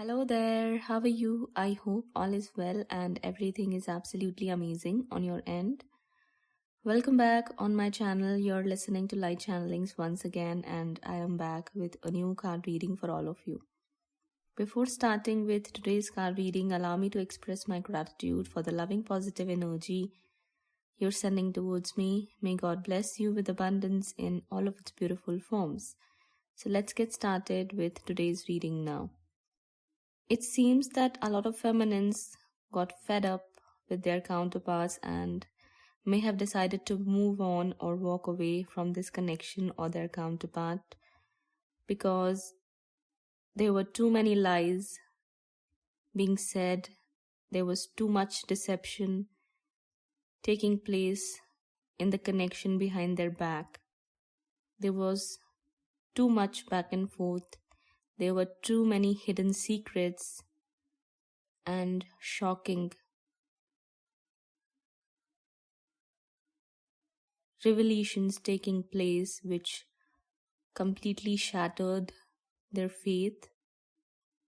Hello there, how are you? I hope all is well and everything is absolutely amazing on your end. Welcome back on my channel. You're listening to Light Channelings once again, and I am back with a new card reading for all of you. Before starting with today's card reading, allow me to express my gratitude for the loving positive energy you're sending towards me. May God bless you with abundance in all of its beautiful forms. So let's get started with today's reading now. It seems that a lot of feminines got fed up with their counterparts and may have decided to move on or walk away from this connection or their counterpart because there were too many lies being said, there was too much deception taking place in the connection behind their back. There was too much back and forth. There were too many hidden secrets and shocking revelations taking place which completely shattered their faith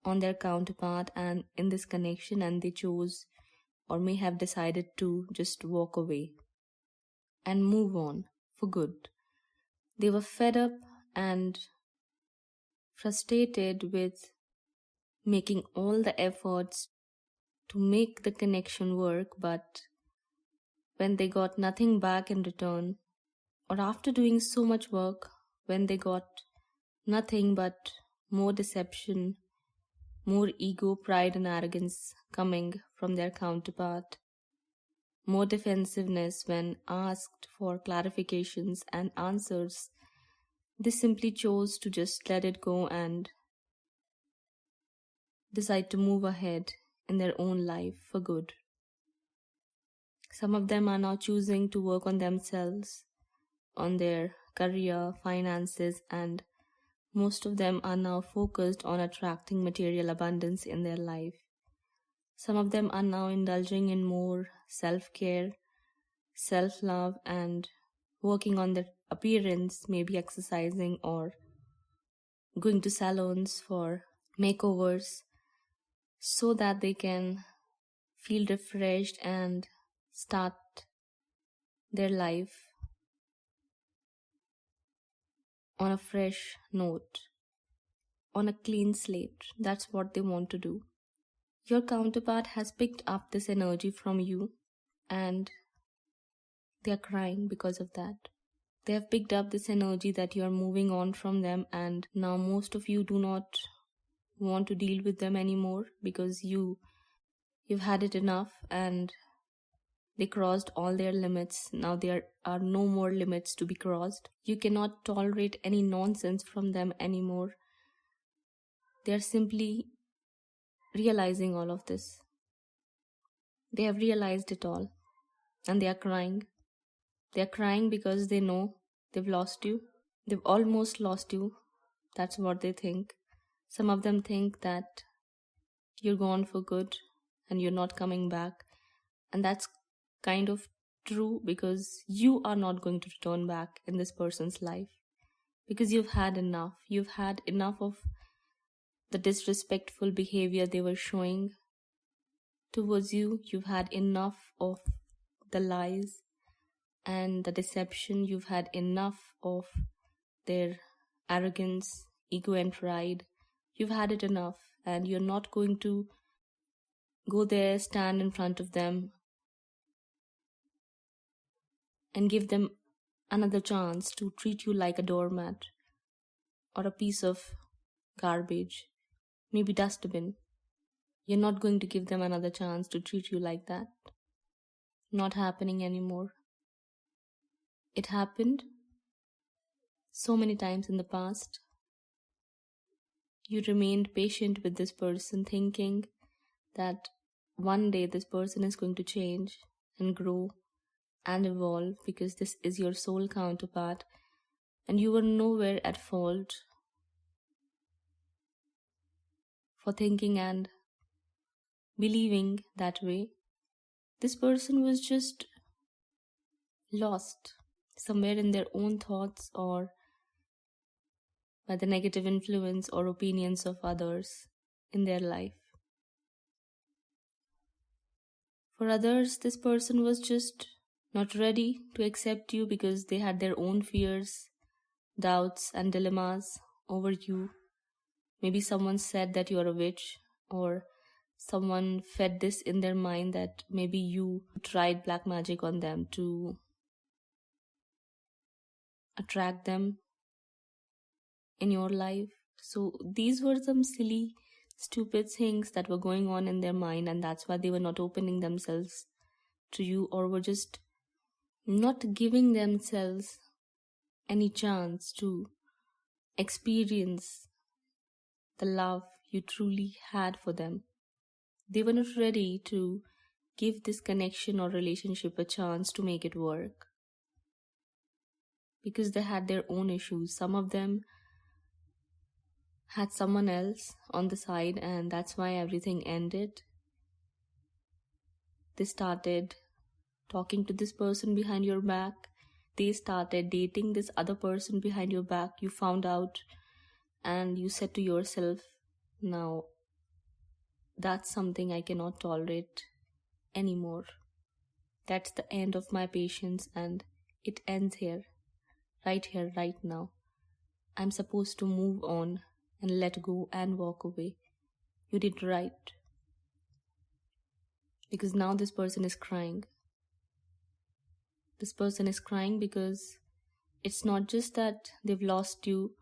on their counterpart and in this connection, and they chose or may have decided to just walk away and move on for good. They were fed up and frustrated with making all the efforts to make the connection work, but when they got nothing back in return, or after doing so much work, when they got nothing but more deception, more ego, pride and arrogance coming from their counterpart, more defensiveness when asked for clarifications and answers, they simply chose to just let it go and decide to move ahead in their own life for good. Some of them are now choosing to work on themselves, on their career, finances, and most of them are now focused on attracting material abundance in their life. Some of them are now indulging in more self-care, self-love, and working on their appearance, maybe exercising or going to salons for makeovers so that they can feel refreshed and start their life on a fresh note, on a clean slate. That's what they want to do. Your counterpart has picked up this energy from you and they are crying because of that. They have picked up this energy that you are moving on from them, and now most of you do not want to deal with them anymore because you've had it enough and they crossed all their limits. Now there are no more limits to be crossed. You cannot tolerate any nonsense from them anymore. They are simply realizing all of this. They have realized it all and they are crying. They are crying because they know they've lost you. They've almost lost you. That's what they think. Some of them think that you're gone for good and you're not coming back. And that's kind of true because you are not going to return back in this person's life because you've had enough. You've had enough of the disrespectful behavior they were showing towards you. You've had enough of the lies and the deception. You've had enough of their arrogance, ego and pride. You've had it enough, and you're not going to go there, stand in front of them and give them another chance to treat you like a doormat or a piece of garbage, maybe dustbin. You're not going to give them another chance to treat you like that. Not happening anymore. It happened so many times in the past. You remained patient with this person, thinking that one day this person is going to change and grow and evolve because this is your soul counterpart, and you were nowhere at fault for thinking and believing that way. This person was just lost somewhere in their own thoughts or by the negative influence or opinions of others. in their life. For others, this person was just not ready to accept you because they had their own fears, doubts, and dilemmas over you. Maybe someone said that you are a witch, or someone fed this in their mind that maybe you tried black magic on them to attract them in your life. So these were some silly, stupid things that were going on in their mind, and that's why they were not opening themselves to you, or were just not giving themselves any chance to experience the love you truly had for them. They were not ready to give this connection or relationship a chance to make it work because they had their own issues. Some of them had someone else on the side, and that's why everything ended. They started talking to this person behind your back. They started dating this other person behind your back. You found out and you said to yourself, now that's something I cannot tolerate anymore. That's the end of my patience, and it ends here, right now. I'm supposed to move on and let go and walk away. You did right. Because now this person is crying. This person is crying because it's not just that they've lost you,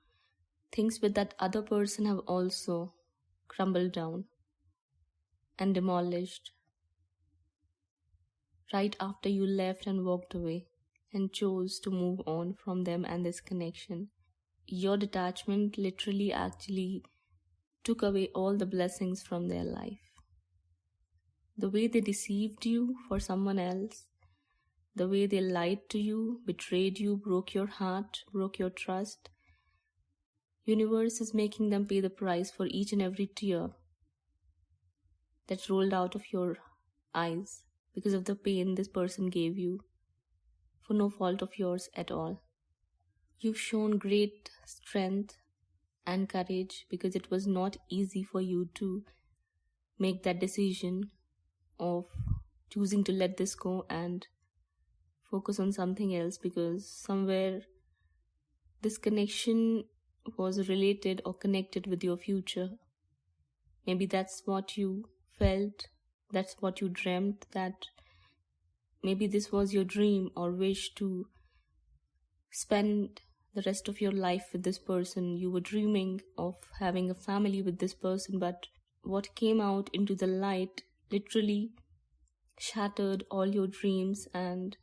things with that other person have also crumbled down and demolished right after you left and walked away and chose to move on from them and this connection. Your detachment literally actually took away all the blessings from their life. The way they deceived you for someone else, the way they lied to you, betrayed you, broke your heart, broke your trust. Universe is making them pay the price for each and every tear that rolled out of your eyes because of the pain this person gave you for no fault of yours at all. You've shown great strength and courage because it was not easy for you to make that decision of choosing to let this go and focus on something else, because somewhere this connection was related or connected with your future. Maybe that's what you felt, that's what you dreamt, that maybe this was your dream or wish to spend the rest of your life with this person. You were dreaming of having a family with this person, but what came out into the light literally shattered all your dreams and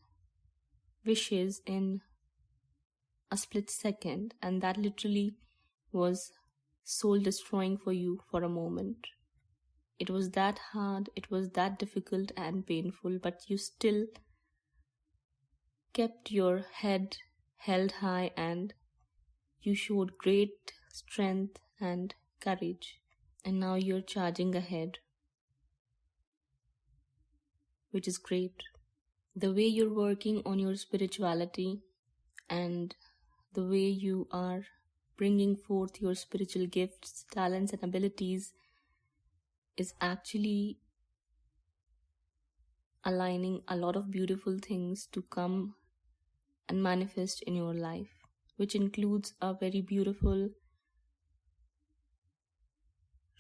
wishes in a split second, and that literally was soul destroying for you for a moment. It was that hard, it was that difficult and painful, but you still kept your head held high and you showed great strength and courage. And now you're charging ahead, which is great. The way you're working on your spirituality and the way you are bringing forth your spiritual gifts, talents, and abilities is actually aligning a lot of beautiful things to come and manifest in your life, which includes a very beautiful,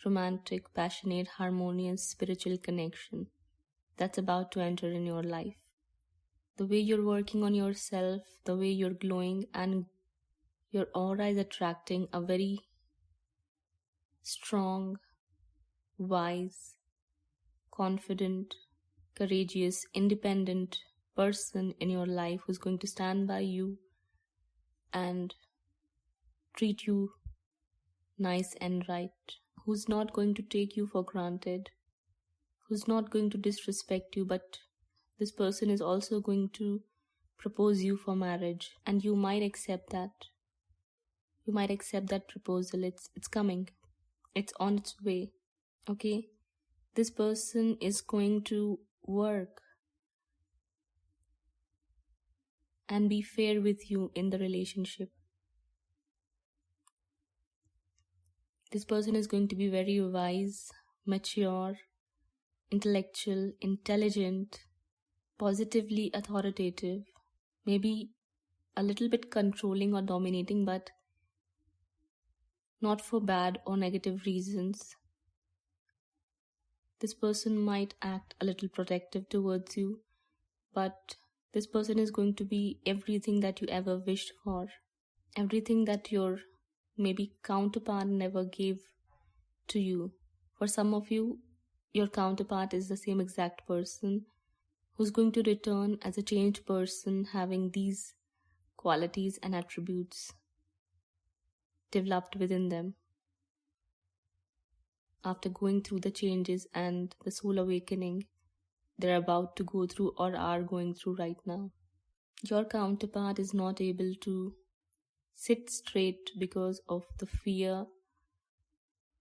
romantic, passionate, harmonious spiritual connection that's about to enter in your life. The way you're working on yourself, the way you're glowing, and your aura is attracting a very strong, wise, confident, courageous, independent person in your life who's going to stand by you and treat you nice and right, who's not going to take you for granted, who's not going to disrespect you, but this person is also going to propose you for marriage, and you might accept that. You might accept that proposal. It's coming. It's on its way. Okay? This person is going to work and be fair with you in the relationship. This person is going to be very wise, mature, intellectual, intelligent, positively authoritative, maybe a little bit controlling or dominating, but not for bad or negative reasons. This person might act a little protective towards you, but this person is going to be everything that you ever wished for, everything that your maybe counterpart never gave to you. For some of you, your counterpart is the same exact person who's going to return as a changed person, having these qualities and attributes developed within them after going through the changes and the soul awakening they're about to go through or are going through right now. Your counterpart is not able to sit straight because of the fear,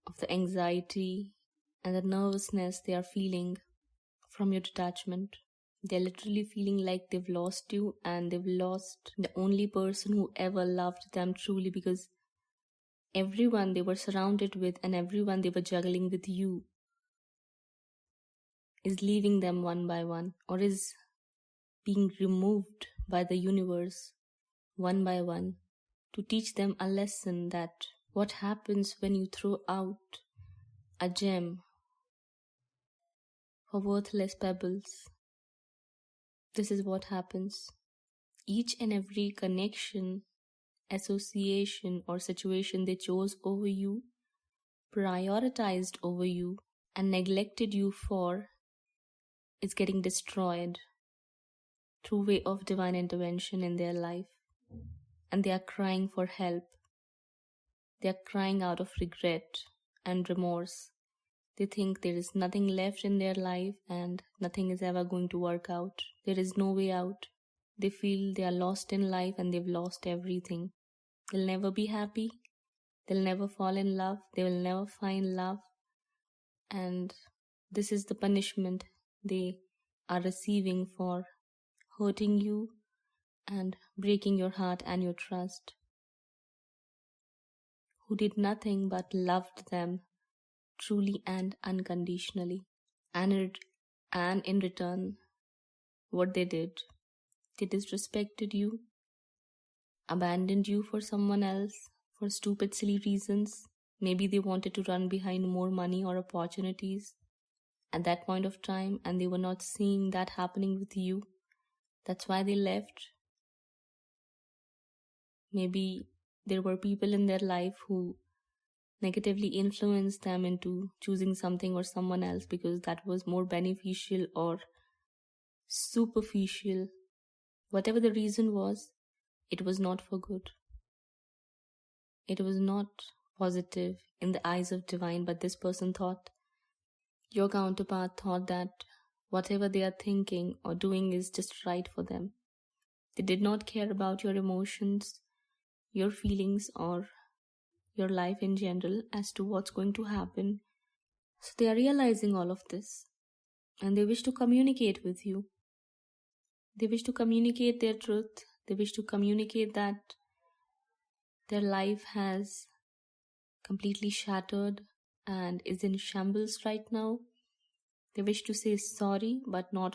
of the anxiety, and the nervousness they are feeling from your detachment. They're literally feeling like they've lost you and they've lost the only person who ever loved them truly, because everyone they were surrounded with and everyone they were juggling with you is leaving them one by one, or is being removed by the universe one by one, to teach them a lesson that what happens when you throw out a gem for worthless pebbles. This is what happens. Each and every connection, association, or situation they chose over you, prioritized over you, and neglected you for is getting destroyed through way of divine intervention in their life. And they are crying for help. They are crying out of regret and remorse. They think there is nothing left in their life and nothing is ever going to work out. There is no way out. They feel they are lost in life and they've lost everything. They'll never be happy. They'll never fall in love. They will never find love. And this is the punishment they are receiving for hurting you and breaking your heart and your trust. Who did nothing but loved them truly and unconditionally. And in return, what they did, they disrespected you, abandoned you for someone else for stupid, silly reasons. Maybe they wanted to run behind more money or opportunities at that point of time, and they were not seeing that happening with you. That's why they left. Maybe there were people in their life who negatively influenced them into choosing something or someone else because that was more beneficial or superficial. Whatever the reason was, it was not for good. It was not positive in the eyes of divine, but this person thought, your counterpart thought that whatever they are thinking or doing is just right for them. They did not care about your emotions, your feelings, or your life in general as to what's going to happen. So they are realizing all of this and they wish to communicate with you. They wish to communicate their truth. They wish to communicate that their life has completely shattered and is in shambles right now. They wish to say sorry, but not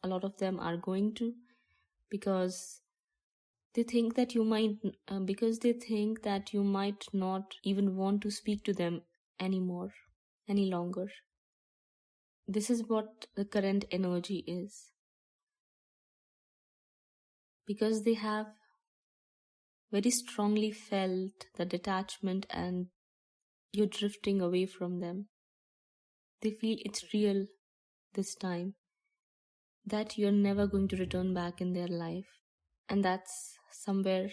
a lot of them are going to, because they think that you might not even want to speak to them any longer. This is what the current energy is. Because they have very strongly felt the detachment and you're drifting away from them. They feel it's real this time, that you're never going to return back in their life. And that's somewhere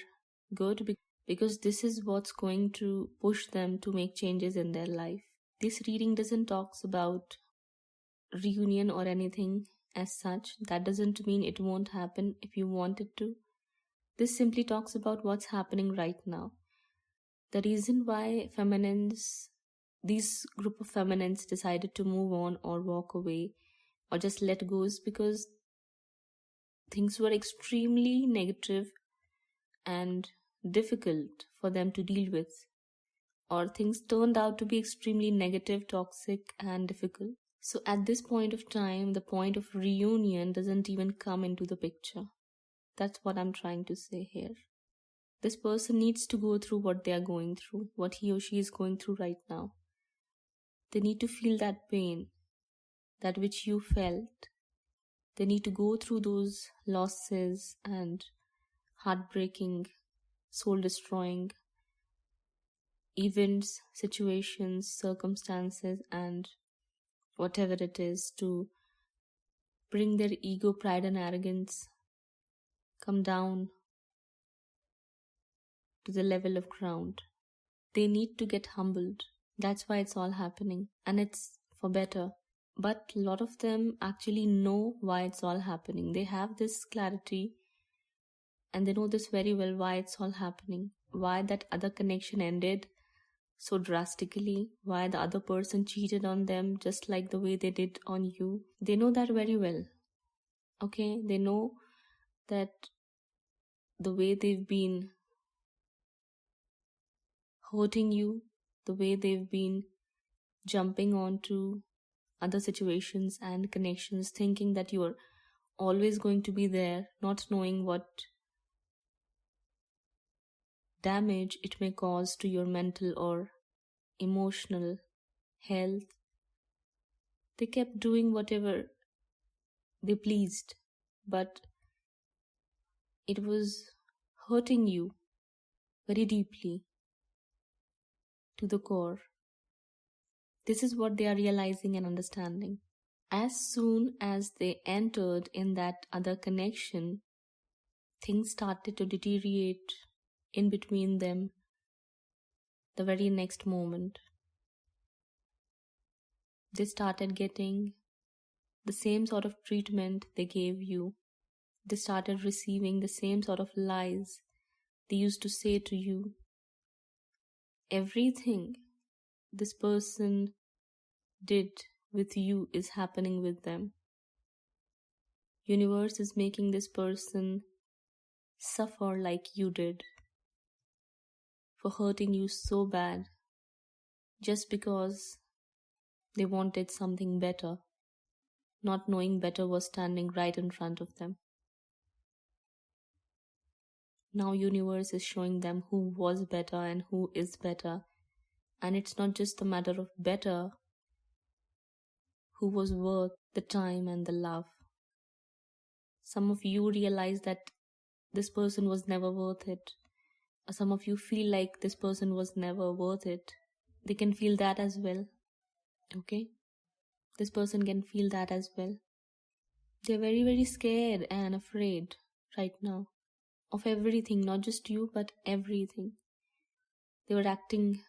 good, because this is what's going to push them to make changes in their life. This reading doesn't talk about reunion or anything as such. That doesn't mean it won't happen if you want it to. This simply talks about what's happening right now. The reason why these group of feminines decided to move on or walk away or just let go is because things were extremely negative and difficult for them to deal with. or things turned out to be extremely negative, toxic, and difficult. So at this point of time, the point of reunion doesn't even come into the picture. That's what I'm trying to say here. This person needs to go through what they are going through, what he or she is going through right now. They need to feel that pain, that which you felt. They need to go through those losses and heartbreaking, soul-destroying events, situations, circumstances, and whatever it is, to bring their ego, pride, and arrogance come down to the level of ground. They need to get humbled. That's why it's all happening, and it's for better. But a lot of them actually know why it's all happening. They have this clarity and they know this very well, why it's all happening, why that other connection ended so drastically, why the other person cheated on them just like the way they did on you. They know that very well. Okay, they know that the way they've been hurting you, the way they've been jumping onto other situations and connections, thinking that you're always going to be there, not knowing what damage it may cause to your mental or emotional health. They kept doing whatever they pleased, but it was hurting you very deeply to the core. This is what they are realizing and understanding. As soon as they entered in that other connection, things started to deteriorate in between them the very next moment. They started getting the same sort of treatment they gave you. They started receiving the same sort of lies they used to say to you. Everything this person did with you is happening with them. Universe is making this person suffer like you did, for hurting you so bad just because they wanted something better, not knowing better was standing right in front of them. Now universe is showing them who was better and who is better, and it's not just a matter of better, who was worth the time and the love. Some of you realize that this person was never worth it. Some of you feel like this person was never worth it. They can feel that as well. Okay? This person can feel that as well. They're very, very scared and afraid right now of everything, not just you, but everything. They were acting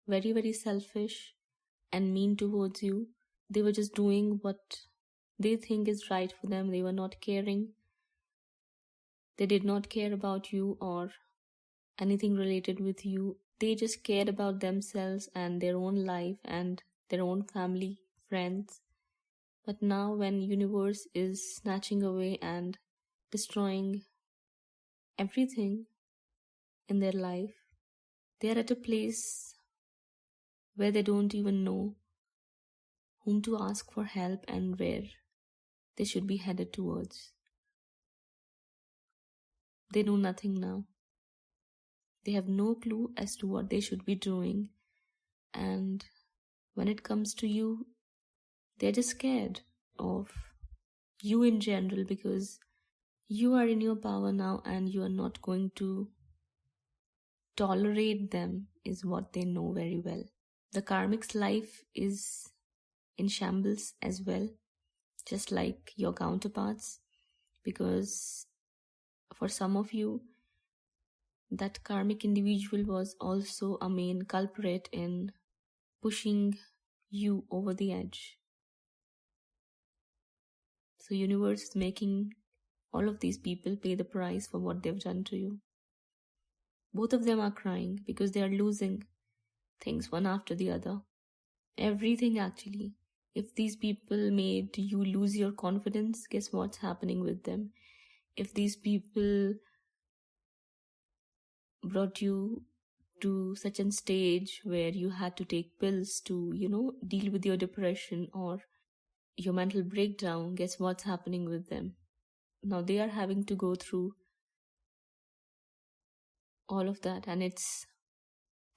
very, very selfish and mean towards you. They were just doing what they think is right for them. They were not caring. They did not care about you or anything related with you. They just cared about themselves and their own life and their own family, friends. But now when universe is snatching away and destroying everything in their life, they are at a place where they don't even know whom to ask for help and where they should be headed towards. They know nothing now. They have no clue as to what they should be doing. And when it comes to you, they're just scared of you in general, because you are in your power now and you are not going to tolerate them, is what they know very well. The Karmic's life is in shambles as well, just like your counterparts, because for some of you, that Karmic individual was also a main culprit in pushing you over the edge. So universe is making all of these people pay the price for what they've done to you. Both of them are crying because they are losing things one after the other. Everything actually. If these people made you lose your confidence, guess what's happening with them? If these people brought you to such a stage where you had to take pills to, deal with your depression or your mental breakdown, guess what's happening with them? Now they are having to go through all of that, and it's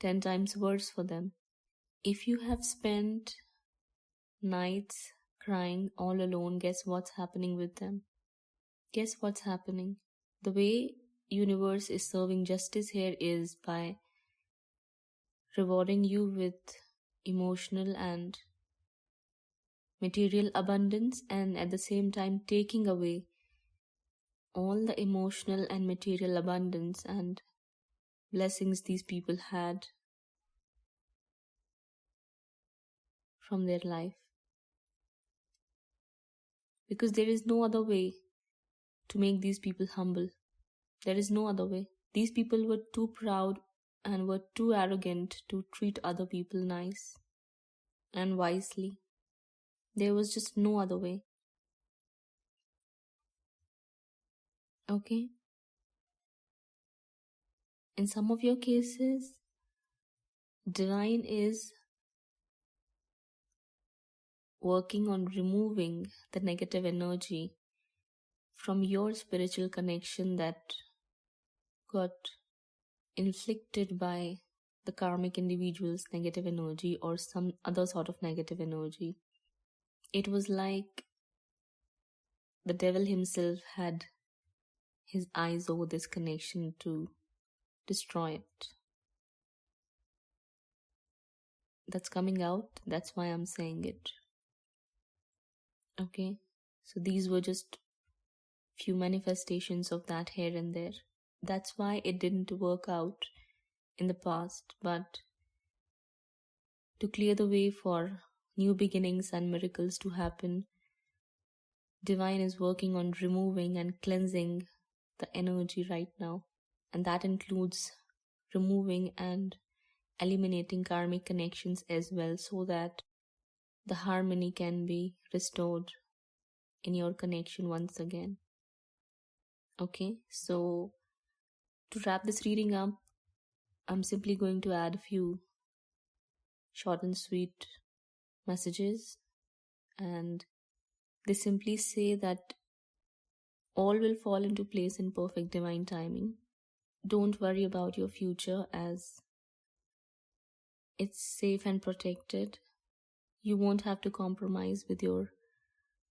10 times worse for them. If you have spent nights crying all alone, guess what's happening with them? Guess what's happening? The way universe is serving justice here is by rewarding you with emotional and material abundance, and at the same time taking away all the emotional and material abundance and blessings these people had from their life. Because there is no other way to make these people humble. There is no other way. These people were too proud and were too arrogant to treat other people nice and wisely. There was just no other way. Okay? In some of your cases, divine is working on removing the negative energy from your spiritual connection that got inflicted by the karmic individual's negative energy or some other sort of negative energy. It was like the devil himself had his eyes over this connection to destroy it. That's coming out, that's why I'm saying it. Okay, so these were just few manifestations of that here and there. That's why it didn't work out in the past, but to clear the way for new beginnings and miracles to happen, divine is working on removing and cleansing the energy right now, and that includes removing and eliminating karmic connections as well, so that the harmony can be restored in your connection once again. Okay, so to wrap this reading up, I'm simply going to add a few short and sweet messages, and they simply say that all will fall into place in perfect divine timing. Don't worry about your future, as it's safe and protected. You won't have to compromise with your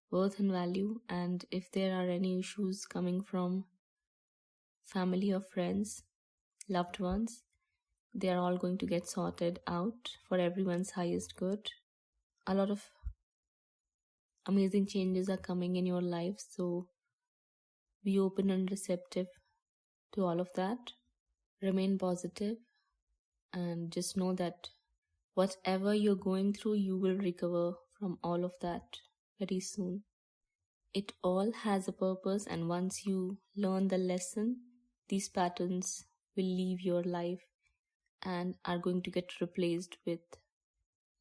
worth and value, and if there are any issues coming from family or friends, loved ones, they are all going to get sorted out for everyone's highest good. A lot of amazing changes are coming in your life, so be open and receptive to all of that. Remain positive and just know that whatever you're going through, you will recover from all of that very soon. It all has a purpose, and once you learn the lesson, these patterns will leave your life and are going to get replaced with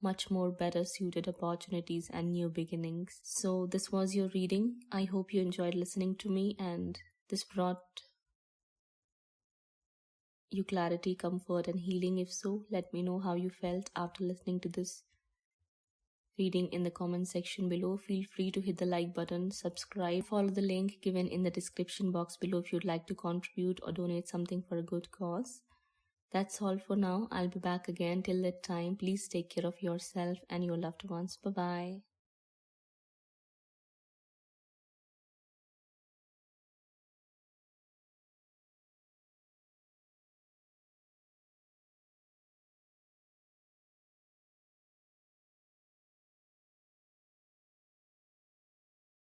much more better suited opportunities and new beginnings. So this was your reading. I hope you enjoyed listening to me, and this brought you clarity, comfort and healing. If so, let me know how you felt after listening to this reading in the comment section below. Feel free to hit the like button, subscribe, follow the link given in the description box below if you'd like to contribute or donate something for a good cause. That's all for now. I'll be back again. Till that time, please take care of yourself and your loved ones. Bye-bye.